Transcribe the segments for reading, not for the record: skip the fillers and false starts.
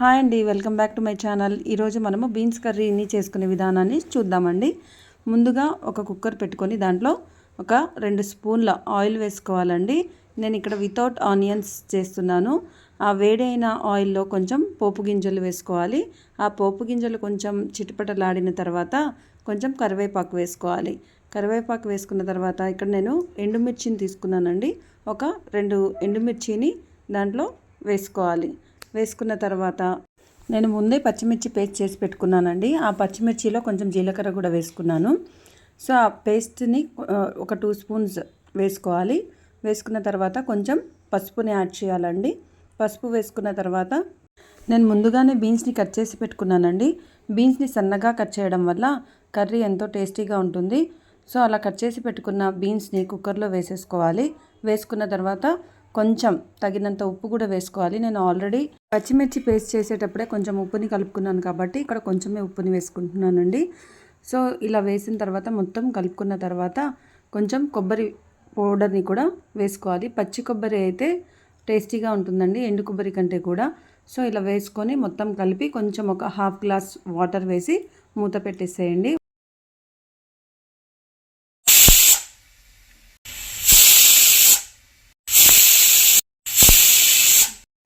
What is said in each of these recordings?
Hi అండి, welcome back to my channel. ఈరోజు మనము బీన్స్ కర్రీని చేసుకునే విధానాన్ని చూద్దామండి. ముందుగా ఒక కుక్కర్ పెట్టుకొని దాంట్లో ఒక 2 స్పూన్ల ఆయిల్ వేసుకోవాలండి. నేను ఇక్కడ వితౌట్ ఆనియన్స్ చేస్తున్నాను. ఆ వేడైన ఆయిల్లో కొంచెం పోపు గింజలు వేసుకోవాలి. ఆ పోపు గింజలు కొంచెం చిటపటలాడిన తర్వాత కొంచెం కరివేపాకు వేసుకోవాలి. కరివేపాకు వేసుకున్న తర్వాత ఇక్కడ నేను ఎండుమిర్చిని తీసుకున్నానండి. ఒక 2 ఎండుమిర్చిని దాంట్లో వేసుకోవాలి. వేసుకున్న తర్వాత నేను ముందే పచ్చిమిర్చి పేస్ట్ చేసి పెట్టుకున్నానండి. ఆ పచ్చిమిర్చిలో కొంచెం జీలకర్ర కూడా వేసుకున్నాను. సో ఆ పేస్ట్ని ఒక 2 స్పూన్స్ వేసుకోవాలి. వేసుకున్న తర్వాత కొంచెం పసుపుని యాడ్ చేయాలండి. పసుపు వేసుకున్న తర్వాత నేను ముందుగానే బీన్స్ని కట్ చేసి పెట్టుకున్నానండి. బీన్స్ని సన్నగా కట్ చేయడం వల్ల కర్రీ ఎంతో టేస్టీగా ఉంటుంది. సో అలా కట్ చేసి పెట్టుకున్న బీన్స్ని కుక్కర్లో వేసేసుకోవాలి. వేసుకున్న తర్వాత కొంచెం తగినంత ఉప్పు కూడా వేసుకోవాలి. నేను ఆల్రెడీ పచ్చిమిర్చి పేస్ట్ చేసేటప్పుడే కొంచెం ఉప్పుని కలుపుకున్నాను కాబట్టి ఇక్కడ కొంచెమే ఉప్పుని వేసుకుంటున్నానండి. సో ఇలా వేసిన తర్వాత మొత్తం కలుపుకున్న తర్వాత కొంచెం కొబ్బరి పౌడర్ని కూడా వేసుకోవాలి. పచ్చి కొబ్బరి అయితే టేస్టీగా ఉంటుందండి ఎండు కొబ్బరి కంటే కూడా. సో ఇలా వేసుకొని మొత్తం కలిపి కొంచెం ఒక 1/2 గ్లాస్ వాటర్ వేసి మూత పెట్టేసేయండి.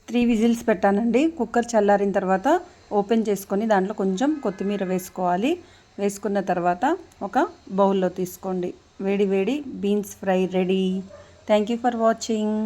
3 విజిల్స్ పెట్టానండి. కుక్కర్ చల్లారిన తర్వాత ఓపెన్ చేసుకొని దాంట్లో కొంచెం కొత్తిమీర వేసుకోవాలి. వేసుకున్న తర్వాత ఒక బౌల్లో తీసుకోండి. వేడి వేడి beans fry ready. Thank you for watching.